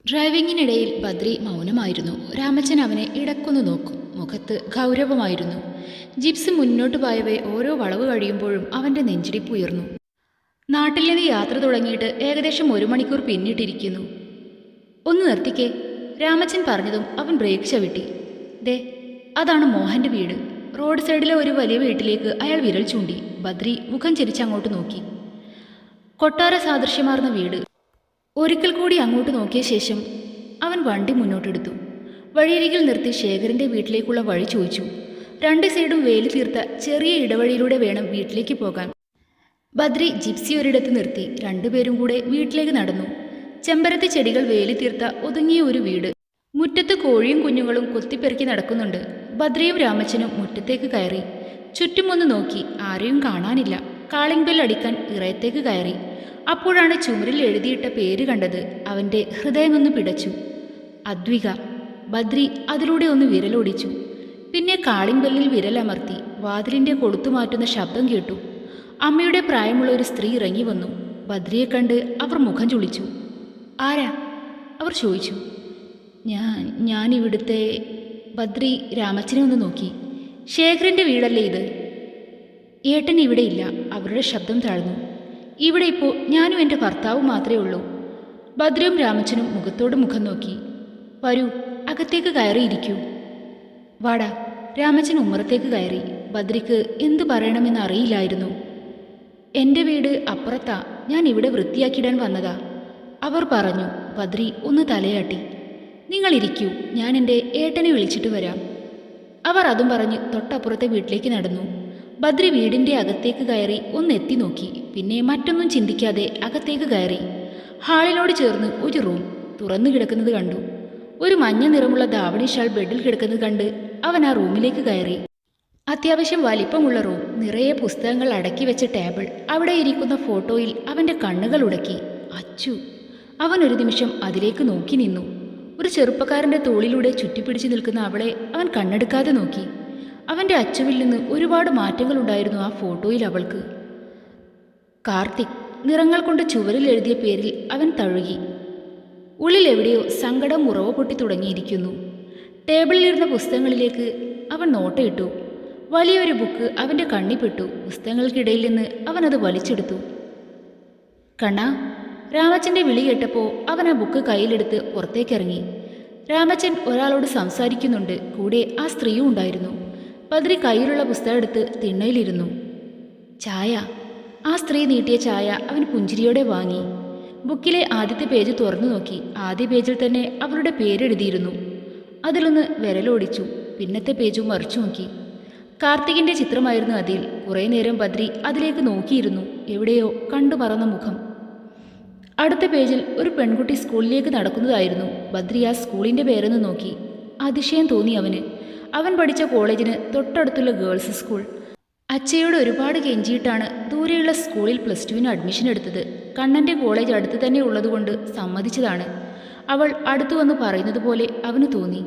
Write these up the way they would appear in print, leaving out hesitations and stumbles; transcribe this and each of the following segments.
ഡ്രൈവിങ്ങിനിടയിൽ ബദ്രി മൗനമായിരുന്നു. രാമച്ചൻ അവനെ ഇടക്കൊന്നു നോക്കും. മുഖത്ത് ഗൗരവമായിരുന്നു. ജിപ്സി മുന്നോട്ട് പോയവേ ഓരോ വളവ് കഴിയുമ്പോഴും അവൻ്റെ നെഞ്ചിടിപ്പ് ഉയർന്നു. നാട്ടിൽ നിന്ന് യാത്ര തുടങ്ങിയിട്ട് ഏകദേശം 1 മണിക്കൂർ പിന്നിട്ടിരിക്കുന്നു. ഒന്ന് നിർത്തിക്കേ, രാമച്ചൻ പറഞ്ഞതും അവൻ ബ്രേക്ക് ചവിട്ടി. ദേ, അതാണ് മോഹൻ്റെ വീട്. റോഡ് സൈഡിലെ ഒരു വലിയ വീട്ടിലേക്ക് അയാൾ വിരൽ ചൂണ്ടി. ബദ്രി മുഖം ചെരിച്ചങ്ങോട്ട് നോക്കി. കൊട്ടാര സാദൃശ്യമാർന്ന വീട്. ഒരിക്കൽ കൂടി അങ്ങോട്ട് നോക്കിയ ശേഷം അവൻ വണ്ടി മുന്നോട്ടെടുത്തു. വഴിയരികിൽ നിർത്തി ശേഖരൻ്റെ വീട്ടിലേക്കുള്ള വഴി ചോദിച്ചു. 2 സൈഡും വേലി തീർത്ത ചെറിയ ഇടവഴിയിലൂടെ വേണം വീട്ടിലേക്ക് പോകാൻ. ബദ്രി ജിപ്സി ഒരിടത്ത് നിർത്തി. 2 പേരും കൂടെ വീട്ടിലേക്ക് നടന്നു. ചെമ്പരത്തി ചെടികൾ വേലി തീർത്ത ഒതുങ്ങിയ ഒരു വീട്. മുറ്റത്ത് കോഴിയും കുഞ്ഞുങ്ങളും കൊത്തിപ്പെറുക്കി നടക്കുന്നുണ്ട്. ബദ്രിയും രാമച്ചനും മുറ്റത്തേക്ക് കയറി. ചുറ്റും ഒന്ന് നോക്കി. ആരെയും കാണാനില്ല. കാളിംഗ് ബെൽ അടിക്കാൻ ഇറയത്തേക്ക് കയറി. അപ്പോഴാണ് ചുമരിൽ എഴുതിയിട്ട പേര് കണ്ടത്. അവൻ്റെ ഹൃദയമൊന്ന് പിടച്ചു. അദ്വിക. ബദ്രി അതിലൂടെ ഒന്ന് വിരലോടിച്ചു. പിന്നെ കാളിംഗ് ബെല്ലിൽ വിരലമർത്തി. വാതിലിൻ്റെ കൊളുത്തുമാറ്റുന്ന ശബ്ദം കേട്ടു. അമ്മയുടെ പ്രായമുള്ള ഒരു സ്ത്രീ ഇറങ്ങി വന്നു. ബദ്രിയെ കണ്ട് അവർ മുഖം ചുളിച്ചു. ആരാ? അവർ ചോദിച്ചു. ഞാനിവിടുത്തെ. ബദ്രി രാമച്ചനെ ഒന്ന് നോക്കി. ശേഖരൻ്റെ വീടല്ലേ ഇത്? ഏട്ടൻ ഇവിടെ ഇല്ല. അവരുടെ ശബ്ദം താഴ്ന്നു. ഇവിടെ ഇപ്പോൾ ഞാനും എൻ്റെ ഭർത്താവും മാത്രമേ ഉള്ളൂ. ബദ്രിയും രാമച്ചനും മുഖത്തോട് മുഖം നോക്കി. വരൂ, അകത്തേക്ക് കയറിയിരിക്കൂ. വാടാ. രാമച്ചൻ ഉമ്മറത്തേക്ക് കയറി. ബദ്രിക്ക് എന്തു പറയണമെന്ന് അറിയില്ലായിരുന്നു. എൻ്റെ വീട് അപ്പുറത്താ. ഞാൻ ഇവിടെ വൃത്തിയാക്കിയിടാൻ വന്നതാ, അവർ പറഞ്ഞു. ബദ്രി ഒന്ന് തലയാട്ടി. നിങ്ങളിരിക്കൂ, ഞാൻ എൻ്റെ ഏട്ടനെ വിളിച്ചിട്ട് വരാം. അവർ അതും പറഞ്ഞ് തൊട്ടപ്പുറത്തെ വീട്ടിലേക്ക് നടന്നു. ബദ്രി വീടിൻ്റെ അകത്തേക്ക് കയറി ഒന്നെത്തി നോക്കി. പിന്നെ മറ്റൊന്നും ചിന്തിക്കാതെ അകത്തേക്ക് കയറി. ഹാളിനോട് ചേർന്ന് ഒരു റൂം തുറന്നു കിടക്കുന്നത് കണ്ടു. ഒരു മഞ്ഞ നിറമുള്ള ധാവണി ഷാൾ ബെഡിൽ കിടക്കുന്നത് കണ്ട് അവൻ ആ റൂമിലേക്ക് കയറി. അത്യാവശ്യം വലിപ്പമുള്ള റൂം. നിറയെ പുസ്തകങ്ങൾ അടക്കി വെച്ച ടേബിൾ. അവിടെ ഇരിക്കുന്ന ഫോട്ടോയിൽ അവൻ്റെ കണ്ണുകൾ ഉടക്കി. അച്ചു. അവൻ ഒരു നിമിഷം അതിലേക്ക് നോക്കി നിന്നു. ഒരു ചെറുപ്പക്കാരൻ്റെ തോളിലൂടെ ചുറ്റിപ്പിടിച്ചു നിൽക്കുന്ന അവളെ അവൻ കണ്ണെടുക്കാതെ നോക്കി. അവൻ്റെ അച്ചുവിൽ നിന്ന് ഒരുപാട് മാറ്റങ്ങളുണ്ടായിരുന്നു ആ ഫോട്ടോയിൽ അവൾക്ക്. കാർത്തിക്. നിറങ്ങൾ കൊണ്ട് ചുവരിൽ എഴുതിയ പേരിൽ അവൻ തഴുകി. ഉള്ളിൽ എവിടെയോ സങ്കടം ഉറവ പൊട്ടി തുടങ്ങിയിരിക്കുന്നു. ടേബിളിലിരുന്ന പുസ്തകങ്ങളിലേക്ക് അവൻ നോട്ടയിട്ടു. വലിയൊരു ബുക്ക് അവൻ്റെ കണ്ണിപ്പെട്ടു. പുസ്തകങ്ങൾക്കിടയിൽ നിന്ന് അവൻ അത് വലിച്ചെടുത്തു. കണ്ണാ. രാമച്ചൻ്റെ വിളി കേട്ടപ്പോൾ അവൻ ആ ബുക്ക് കയ്യിലെടുത്ത് പുറത്തേക്കിറങ്ങി. രാമച്ചൻ ഒരാളോട് സംസാരിക്കുന്നുണ്ട്. കൂടെ ആ സ്ത്രീയും ഉണ്ടായിരുന്നു. ബദ്രി കയ്യിലുള്ള പുസ്തകം എടുത്ത് തിണ്ണയിലിരുന്നു. ചായ. ആ സ്ത്രീ നീട്ടിയ ചായ അവൻ പുഞ്ചിരിയോടെ വാങ്ങി. ബുക്കിലെ ആദ്യത്തെ പേജ് തുറന്നു നോക്കി. ആദ്യ പേജിൽ തന്നെ അവളുടെ പേരെഴുതിയിരുന്നു. അതിലൊന്ന് വിരലോടിച്ചു. പിന്നത്തെ പേജും മറിച്ചു നോക്കി. കാർത്തികിൻ്റെ ചിത്രമായിരുന്നു അതിൽ. കുറേ നേരം ബദ്രി അതിലേക്ക് നോക്കിയിരുന്നു. എവിടെയോ കണ്ടു മറന്ന മുഖം. അടുത്ത പേജിൽ ഒരു പെൺകുട്ടി സ്കൂളിലേക്ക് നടക്കുന്നതായിരുന്നു. ബദ്രി ആ സ്കൂളിൻ്റെ പേരൊന്ന് നോക്കി. അതിശയം തോന്നി അവന്. അവൻ പഠിച്ച കോളേജിന് തൊട്ടടുത്തുള്ള ഗേൾസ് സ്കൂൾ. അച്ഛയോട് ഒരുപാട് കെഞ്ചിയിട്ടാണ് ദൂരെയുള്ള സ്കൂളിൽ +2 അഡ്മിഷൻ എടുത്തത്. കണ്ണൻ്റെ കോളേജ് അടുത്ത് തന്നെ ഉള്ളതുകൊണ്ട് സമ്മതിച്ചതാണ്. അവൾ അടുത്തു വന്ന് പറയുന്നത് പോലെ അവന് തോന്നി.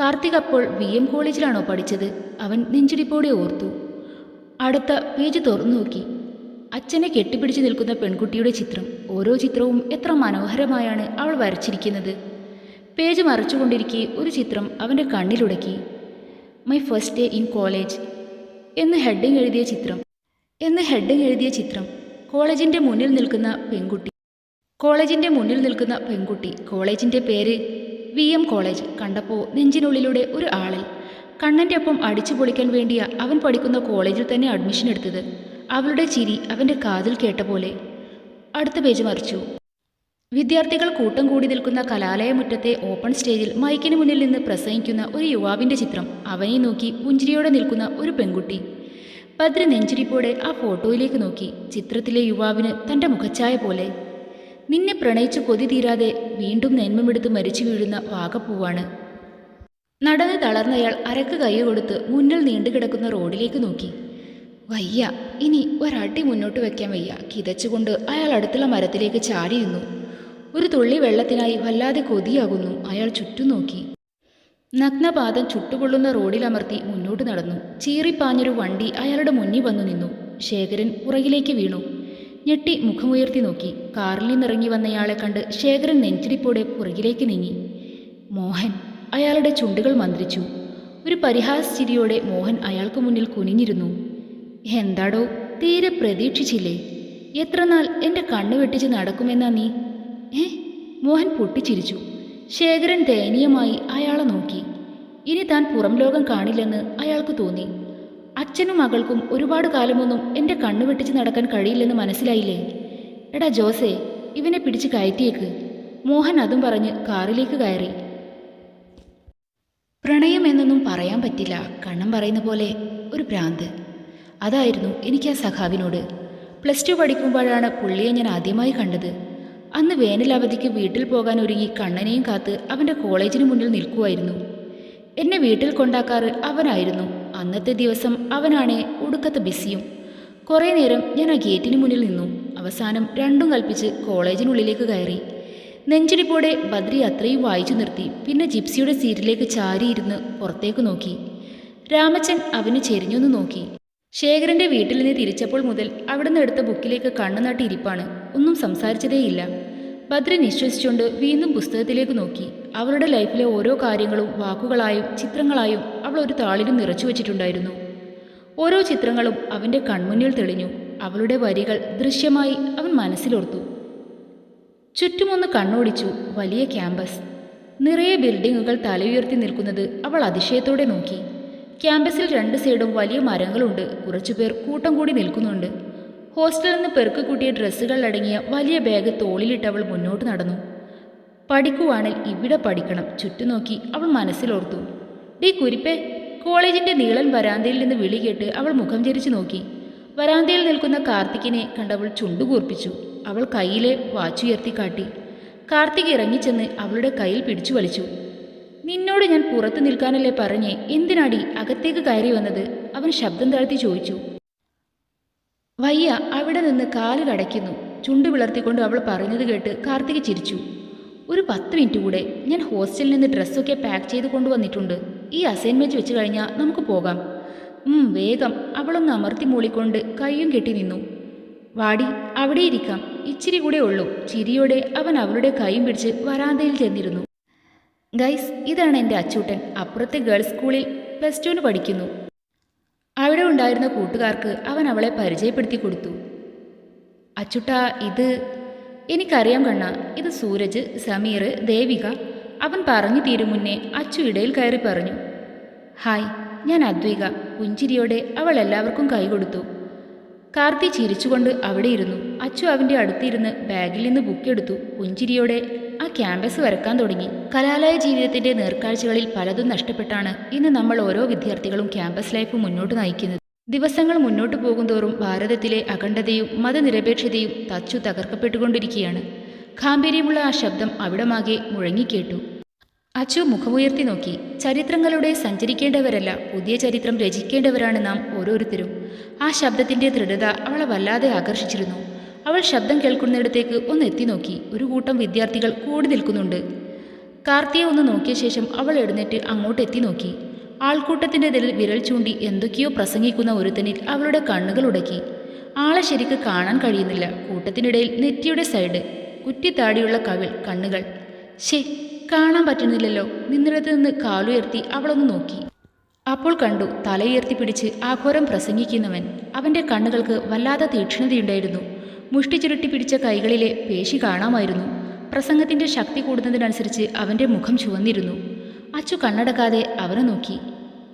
കാർത്തിക് അപ്പോൾ VM കോളേജിലാണോ പഠിച്ചത്? അവൻ നെഞ്ചിടിപ്പോടെ ഓർത്തു. അടുത്ത പേജ് തുറന്നു നോക്കി. അച്ഛനെ കെട്ടിപ്പിടിച്ച് നിൽക്കുന്ന പെൺകുട്ടിയുടെ ചിത്രം. ഓരോ ചിത്രവും എത്ര മനോഹരമായാണ് അവൾ വരച്ചിരിക്കുന്നത്. പേജ് മറച്ചുകൊണ്ടിരിക്കെ ഒരു ചിത്രം അവൻ്റെ കണ്ണിലുടക്കി. My first day in college എന്ന് ഹെഡിങ് എഴുതിയ ചിത്രം. കോളേജിൻ്റെ മുന്നിൽ നിൽക്കുന്ന പെൺകുട്ടി. കോളേജിൻ്റെ പേര് VM കോളേജ്. കണ്ടപ്പോൾ നെഞ്ചിനുള്ളിലൂടെ ഒരു ആളൽ. കണ്ണൻ്റെ ഒപ്പം അടിച്ചു പൊളിക്കാൻ വേണ്ടിയാ അവൻ പഠിക്കുന്ന കോളേജിൽ തന്നെ അഡ്മിഷൻ എടുത്തത്. അവളുടെ ചിരി അവൻ്റെ കാതിൽ കേട്ട പോലെ. അടുത്ത പേജ് മറിച്ചു. വിദ്യാർത്ഥികൾ കൂട്ടം കൂടി നിൽക്കുന്ന കലാലയമുറ്റത്തെ ഓപ്പൺ സ്റ്റേജിൽ മൈക്കിന് മുന്നിൽ നിന്ന് പ്രസംഗിക്കുന്ന ഒരു യുവാവിൻ്റെ ചിത്രം. അവനെ നോക്കി പുഞ്ചിരിയോടെ നിൽക്കുന്ന ഒരു പെൺകുട്ടി. ബദ്രി നെഞ്ചിരിപ്പോടെ ആ ഫോട്ടോയിലേക്ക് നോക്കി. ചിത്രത്തിലെ യുവാവിന് തൻ്റെ മുഖച്ഛായ പോലെ. നിന്നെ പ്രണയിച്ചു കൊതി തീരാതെ വീണ്ടും നെന്മമെടുത്ത് മരിച്ചു വീഴുന്ന വാഗപ്പൂവാണ്. നടന്ന് തളർന്നയാൾ അരക്ക് കൈ കൊടുത്ത് മുന്നിൽ നീണ്ടുകിടക്കുന്ന റോഡിലേക്ക് നോക്കി. വയ്യ, ഇനി ഒരടി മുന്നോട്ട് വയ്ക്കാൻ വയ്യ. കിതച്ചുകൊണ്ട് അയാൾ അടുത്തുള്ള മരത്തിലേക്ക് ചാടി നിന്നു. ഒരു തുള്ളി വെള്ളത്തിനായി വല്ലാതെ കൊതിയാകുന്നു. അയാൾ ചുറ്റും നോക്കി. നഗ്നപാദം ചുട്ടുപൊള്ളുന്ന റോഡിലമർത്തി മുന്നോട്ട് നടന്നു. ചീറിപ്പാഞ്ഞൊരു വണ്ടി അയാളുടെ മുന്നിൽ വന്നു നിന്നു. ശേഖരൻ പുറകിലേക്ക് വീണു. ഞെട്ടി മുഖമുയർത്തി നോക്കി. കാറിൽ നിന്നിറങ്ങി വന്നയാളെ കണ്ട് ശേഖരൻ നെഞ്ചിടിപ്പോടെ പുറകിലേക്ക് നീങ്ങി. മോഹൻ. അയാളുടെ ചുണ്ടുകൾ മന്ത്രിച്ചു. ഒരു പരിഹാസച്ചിരിയോടെ മോഹൻ അയാൾക്ക് മുന്നിൽ കുനിഞ്ഞിരുന്നു. എന്താടോ, തീരെ പ്രതീക്ഷിച്ചില്ലേ? എത്രനാൾ എൻ്റെ കണ്ണു വെട്ടിച്ച് നടക്കുമെന്നാ നീ? മോഹൻ പൊട്ടിച്ചിരിച്ചു. ശേഖരൻ ദയനീയമായി അയാളെ നോക്കി. ഇനി താൻ പുറം ലോകം കാണില്ലെന്ന് അയാൾക്ക് തോന്നി. അച്ഛനും മകൾക്കും ഒരുപാട് കാലമൊന്നും എൻ്റെ കണ്ണു വെട്ടിച്ച് നടക്കാൻ കഴിയില്ലെന്ന് മനസ്സിലായില്ലേ? എടാ ജോസേ, ഇവനെ പിടിച്ച് കയറ്റിയേക്ക്. മോഹൻ അതും പറഞ്ഞ് കാറിലേക്ക് കയറി. പ്രണയം എന്നൊന്നും പറയാൻ പറ്റില്ല, കണ്ണം പറയുന്ന പോലെ ഒരു ഭ്രാന്ത്. അതായിരുന്നു എനിക്ക് ആ സഖാവിനോട്. +2 പഠിക്കുമ്പോഴാണ് പുള്ളിയെ ഞാൻ ആദ്യമായി കണ്ടത്. അന്ന് വേനലവധിക്ക് വീട്ടിൽ പോകാൻ ഒരുങ്ങി കണ്ണനെയും കാത്ത് അവൻ്റെ കോളേജിന് മുന്നിൽ നിൽക്കുമായിരുന്നു. എന്നെ വീട്ടിൽ കൊണ്ടാക്കാറ് അവനായിരുന്നു. അന്നത്തെ ദിവസം അവനാണേ ഒടുക്കത്തെ ബിസിയും. കുറേ നേരം ഞാൻ ആ ഗേറ്റിന് മുന്നിൽ നിന്നു. അവസാനം രണ്ടും കൽപ്പിച്ച് കോളേജിനുള്ളിലേക്ക് കയറി. നെഞ്ചിടിപ്പോടെ ബദ്രി അത്രയും വായിച്ചു നിർത്തി. പിന്നെ ജിപ്സിയുടെ സീറ്റിലേക്ക് ചാരിയിരുന്ന് പുറത്തേക്ക് നോക്കി. രാമച്ചൻ അവന് ചെരിഞ്ഞൊന്ന് നോക്കി. ശേഖരൻ്റെ വീട്ടിൽ നിന്ന് തിരിച്ചപ്പോൾ മുതൽ അവിടുന്ന് എടുത്ത ബുക്കിലേക്ക് കണ്ണുനാട്ടി ഇരിപ്പാണ്. ഒന്നും സംസാരിച്ചതേയില്ല. ബദ്രി നിശ്വസിച്ചുകൊണ്ട് വീണ്ടും പുസ്തകത്തിലേക്ക് നോക്കി. അവളുടെ ലൈഫിലെ ഓരോ കാര്യങ്ങളും വാക്കുകളായും ചിത്രങ്ങളായും അവൾ ഒരു താളിലും നിറച്ചു വച്ചിട്ടുണ്ടായിരുന്നു. ഓരോ ചിത്രങ്ങളും അവൻ്റെ കൺമുന്നിൽ തെളിഞ്ഞു. അവളുടെ വരികൾ ദൃശ്യമായി അവൻ മനസ്സിലോർത്തു. ചുറ്റുമൊന്ന് കണ്ണോടിച്ചു. വലിയ ക്യാമ്പസ്, നിറയെ ബിൽഡിങ്ങുകൾ തലയുയർത്തി നിൽക്കുന്നത് അവൾ അതിശയത്തോടെ നോക്കി. ക്യാമ്പസിൽ 2 സൈഡും വലിയ മരങ്ങളുണ്ട്. കുറച്ചുപേർ കൂട്ടം കൂടി നിൽക്കുന്നുണ്ട്. ഹോസ്റ്റലിൽ നിന്ന് പെറുക്ക് കൂട്ടിയ ഡ്രസ്സുകൾ അടങ്ങിയ വലിയ ബാഗ് തോളിലിട്ട് അവൾ മുന്നോട്ട് നടന്നു. പഠിക്കുവാണെങ്കിൽ ഇവിടെ പഠിക്കണം. ചുറ്റും നോക്കി അവൾ മനസ്സിലോർത്തു. ഡീ കുരിപ്പേ. കോളേജിൻ്റെ നീളൻ വരാന്തയിൽ നിന്ന് വിളി കേട്ട് അവൾ മുഖം ചരിച്ചു നോക്കി. വരാന്തയിൽ നിൽക്കുന്ന കാർത്തികിനെ കണ്ടവൾ ചുണ്ടുകൂർപ്പിച്ചു. അവൾ കയ്യിലെ വാച്ചുയർത്തി കാട്ടി. കാർത്തിക് ഇറങ്ങിച്ചെന്ന് അവളുടെ കയ്യിൽ പിടിച്ചു വലിച്ചു. നിന്നോട് ഞാൻ പുറത്തു നിൽക്കാനല്ലേ പറഞ്ഞേ, എന്തിനാടി അകത്തേക്ക് കയറി വന്നത്? അവൻ ശബ്ദം താഴ്ത്തി ചോദിച്ചു. വയ്യ, അവിടെ നിന്ന് കാല് കടയ്ക്കുന്നു. ചുണ്ടു വിളർത്തിക്കൊണ്ട് അവൾ പറയുന്നത് കേട്ട് കാർത്തിക് ചിരിച്ചു. ഒരു 10 മിനിറ്റ് കൂടെ. ഞാൻ ഹോസ്റ്റലിൽ നിന്ന് ഡ്രസ്സൊക്കെ പാക്ക് ചെയ്ത് കൊണ്ടുവന്നിട്ടുണ്ട്. ഈ അസൈൻമെൻറ്റ് വെച്ച് കഴിഞ്ഞാൽ നമുക്ക് പോകാം. വേഗം. അവളൊന്ന് അമർത്തി മൂളിക്കൊണ്ട് കയ്യും കെട്ടി നിന്നു. വാടി, അവിടെ ഇരിക്കാം, ഇച്ചിരി കൂടെ ഉള്ളൂ. ചിരിയോടെ അവൻ അവളുടെ കൈയും പിടിച്ച് വരാന്തയിൽ ചെന്നിരുന്നു. ഗൈസ്, ഇതാണ് എൻ്റെ അച്ചൂട്ടൻ. അപ്പുറത്തെ ഗേൾസ് സ്കൂളിൽ +2 പഠിക്കുന്നു. അവിടെ ഉണ്ടായിരുന്ന കൂട്ടുകാർക്ക് അവൻ അവളെ പരിചയപ്പെടുത്തി കൊടുത്തു. അച്ചുട്ടാ, ഇത് എനിക്കറിയാം കണ്ണ. ഇത് സൂരജ്, സമീർ, ദേവിക. അവൻ പറഞ്ഞു തീരും മുന്നേ അച്ചു ഇടയിൽ കയറി പറഞ്ഞു. ഹായ്, ഞാൻ അദ്വിക. പുഞ്ചിരിയോടെ അവൾ എല്ലാവർക്കും കൈകൊടുത്തു. കാർത്തി ചിരിച്ചുകൊണ്ട് അവിടെ ഇരുന്നു. അച്ചു അവൻ്റെ അടുത്തിരുന്ന് ബാഗിൽ നിന്ന് ബുക്കെടുത്തു. പുഞ്ചിരിയോടെ ആ ക്യാമ്പസ് വരക്കാൻ തുടങ്ങി. കലാലയ ജീവിതത്തിൻ്റെ നേർക്കാഴ്ചകളിൽ പലതും നഷ്ടപ്പെട്ടാണ് ഇന്ന് നമ്മൾ ഓരോ വിദ്യാർത്ഥികളും ക്യാമ്പസ് ലൈഫ് മുന്നോട്ട് നയിക്കുന്നത്. ദിവസങ്ങൾ മുന്നോട്ട് പോകുന്തോറും ഭാരതത്തിലെ അഖണ്ഡതയും മതനിരപേക്ഷതയും തച്ചു തകർക്കപ്പെട്ടുകൊണ്ടിരിക്കുകയാണ്. ഗാംഭീര്യമുള്ള ആ ശബ്ദം അവിടമാകെ മുഴങ്ങിക്കേട്ടു. അച്ചു മുഖമുയർത്തി നോക്കി. ചരിത്രങ്ങളുടെ സഞ്ചരിക്കേണ്ടവരല്ല, പുതിയ ചരിത്രം രചിക്കേണ്ടവരാണ് നാം ഓരോരുത്തരും. ആ ശബ്ദത്തിൻ്റെ ദൃഢത അവളെ വല്ലാതെ ആകർഷിച്ചിരുന്നു. അവൾ ശബ്ദം കേൾക്കുന്നിടത്തേക്ക് ഒന്ന് എത്തി നോക്കി. ഒരു കൂട്ടം വിദ്യാർത്ഥികൾ കൂടി നിൽക്കുന്നുണ്ട്. കാർത്തിയെ ഒന്ന് നോക്കിയ ശേഷം അവൾ എഴുന്നേറ്റ് അങ്ങോട്ട് എത്തി നോക്കി. ആൾക്കൂട്ടത്തിൻ്റെ വിരൽ ചൂണ്ടി എന്തൊക്കെയോ പ്രസംഗിക്കുന്ന ഒരുത്തനിൽ അവളുടെ കണ്ണുകൾ ഉടക്കി. ആളെ ശരിക്ക് കാണാൻ കഴിയുന്നില്ല. കൂട്ടത്തിനിടയിൽ നെറ്റിയുടെ സൈഡ്, കുറ്റിത്താടിയുള്ള കവിൾ, കണ്ണുകൾ. കാണാൻ പറ്റുന്നില്ലല്ലോ. നിന്നിടത്ത് നിന്ന് കാലുയർത്തി അവളൊന്ന് നോക്കി. അപ്പോൾ കണ്ടു, തലയുയർത്തി പിടിച്ച് ആഘോരം പ്രസംഗിക്കുന്നവൻ. അവൻ്റെ കണ്ണുകൾക്ക് വല്ലാതെ തീക്ഷ്ണതയുണ്ടായിരുന്നു. മുഷ്ടി ചുരുട്ടി പിടിച്ച കൈകളിലെ പേശി കാണാമായിരുന്നു. പ്രസംഗത്തിൻ്റെ ശക്തി കൂടുന്നതിനനുസരിച്ച് അവൻ്റെ മുഖം ചുവന്നിരുന്നു. അച്ചു കണ്ണടക്കാതെ അവനെ നോക്കി.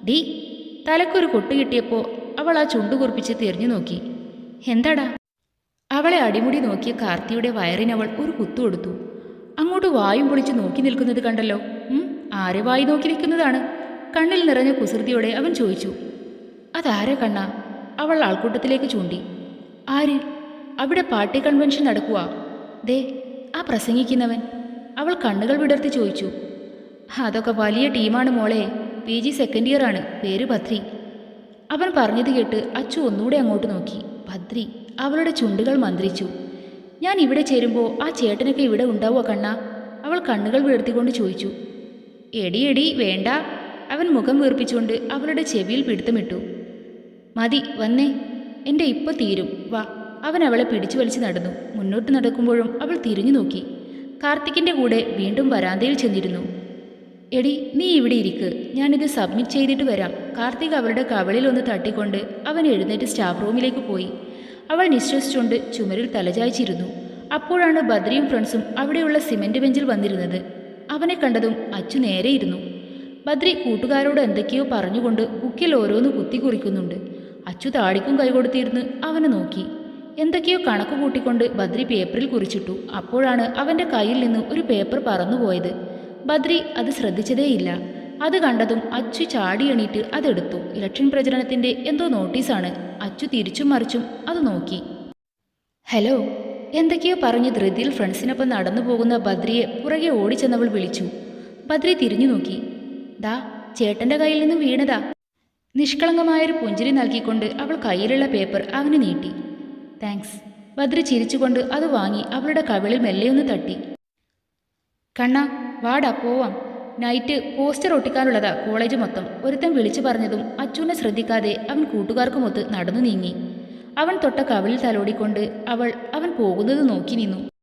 ഡീ, തലക്കൊരു കൊട്ട് കിട്ടിയപ്പോൾ അവൾ ആ ചുണ്ടുകുറിപ്പിച്ച് തിരിഞ്ഞു നോക്കി. എന്താടാ? അവളെ അടിമുടി നോക്കിയ കാർത്തിയുടെ വയറിനവൾ ഒരു കുത്തു കൊടുത്തു. അങ്ങോട്ട് വായും പൊളിച്ച് നോക്കി നിൽക്കുന്നത് കണ്ടല്ലോ. ആരെ വായി നോക്കി നിൽക്കുന്നതാണ്? കണ്ണിൽ നിറഞ്ഞ കുസൃതിയോടെ അവൻ ചോദിച്ചു. അതാരെ കണ്ണ? അവൾ ആൾക്കൂട്ടത്തിലേക്ക് ചൂണ്ടി. ആര്? അവിടെ പാർട്ടി കൺവെൻഷൻ നടക്കുക. ദേ, ആ പ്രസംഗിക്കുന്നവൻ. അവൾ കണ്ണുകൾ വിടർത്തി ചോദിച്ചു. അതൊക്കെ വലിയ ടീമാണ് മോളെ. PG സെക്കൻഡ് ഇയർ ആണ്. പേര് ബദ്രി. അവൻ പറഞ്ഞത് കേട്ട് അച്ചു ഒന്നുകൂടെ അങ്ങോട്ട് നോക്കി. ബദ്രി. അവളുടെ ചുണ്ടുകൾ മന്ത്രിച്ചു. ഞാൻ ഇവിടെ ചേരുമ്പോൾ ആ ചേട്ടനൊക്കെ ഇവിടെ ഉണ്ടാവുക കണ്ണ? അവൾ കണ്ണുകൾ വീഴ്ത്തിക്കൊണ്ട് ചോദിച്ചു. എടി വേണ്ട. അവൻ മുഖം വീർപ്പിച്ചുകൊണ്ട് അവളുടെ ചെവിയിൽ പിടുത്തമിട്ടു. മതി, വന്നേ. എൻ്റെ ഇപ്പോൾ തീരും. വാ, അവൻ അവളെ പിടിച്ചു വലിച്ചു നടന്നു. മുന്നോട്ട് നടക്കുമ്പോഴും അവൾ തിരിഞ്ഞു നോക്കി. കാർത്തിക്കിൻ്റെ കൂടെ വീണ്ടും വരാന്തയിൽ ചെന്നിരുന്നു. എടി, നീ ഇവിടെ ഇരിക്ക്, ഞാനിത് സബ്മിറ്റ് ചെയ്തിട്ട് വരാം. കാർത്തിക് അവളുടെ കവളിൽ ഒന്ന് തട്ടിക്കൊണ്ട് അവൻ എഴുന്നേറ്റ് സ്റ്റാഫ് റൂമിലേക്ക് പോയി. അവൾ നിശ്വസിച്ചുകൊണ്ട് ചുമരിൽ തലചായ്ച്ചിരുന്നു. അപ്പോഴാണ് ബദ്രിയും ഫ്രണ്ട്സും അവിടെയുള്ള സിമന്റ് ബെഞ്ചിൽ വന്നിരുന്നത്. അവനെ കണ്ടതും അച്ചു നേരെയിരുന്നു. ബദ്രി കൂട്ടുകാരോട് എന്തൊക്കെയോ പറഞ്ഞുകൊണ്ട് ബുക്കിൽ ഓരോന്ന് കുത്തിക്കുറിക്കുന്നുണ്ട്. അച്ചു താടിക്കും കൈകൊടുത്തിരുന്ന് അവനെ നോക്കി. എന്തൊക്കെയോ കണക്ക് കൂട്ടിക്കൊണ്ട് ബദ്രി പേപ്പറിൽ കുറിച്ചിട്ടു. അപ്പോഴാണ് അവൻ്റെ കയ്യിൽ നിന്ന് ഒരു പേപ്പർ പറന്നുപോയത്. ബദ്രി അത് ശ്രദ്ധിച്ചതേയില്ല. അത് കണ്ടതും അച്ചു ചാടി എണീറ്റ് അതെടുത്തു. ഇലക്ഷൻ പ്രചരണത്തിൻ്റെ എന്തോ നോട്ടീസാണ്. അച്ചു തിരിച്ചും മറിച്ചും അത് നോക്കി. ഹലോ, എന്തൊക്കെയോ പറഞ്ഞ് ധൃതിയിൽ ഫ്രണ്ട്സിനൊപ്പം നടന്നു പോകുന്ന ബദ്രിയെ പുറകെ ഓടിച്ചെന്നവൾ വിളിച്ചു. ബദ്രി തിരിഞ്ഞു നോക്കി. ദാ, ചേട്ടൻ്റെ കയ്യിൽ നിന്ന് വീണതാ. നിഷ്കളങ്കമായൊരു പുഞ്ചിരി നൽകിക്കൊണ്ട് അവൾ കയ്യിലുള്ള പേപ്പർ അവന് നീട്ടി. താങ്ക്സ്. ബദ്രി ചിരിച്ചുകൊണ്ട് അത് വാങ്ങി അവളുടെ കവിളിൽ മെല്ലെയൊന്ന് തട്ടി. കണ്ണാ, വാടാ പോവാം. നൈറ്റ് പോസ്റ്റർ ഒട്ടിക്കാനുള്ളതാ കോളേജ് മൊത്തം. ഒരുത്തൻ വിളിച്ചു പറഞ്ഞതും അച്ചുവിനെ ശ്രദ്ധിക്കാതെ അവൻ കൂട്ടുകാർക്കുമൊത്ത് നടന്നു നീങ്ങി. അവൻ തൊട്ട കവിളിൽ തലോടിക്കൊണ്ട് അവൻ പോകുന്നത് നോക്കി നിന്നു.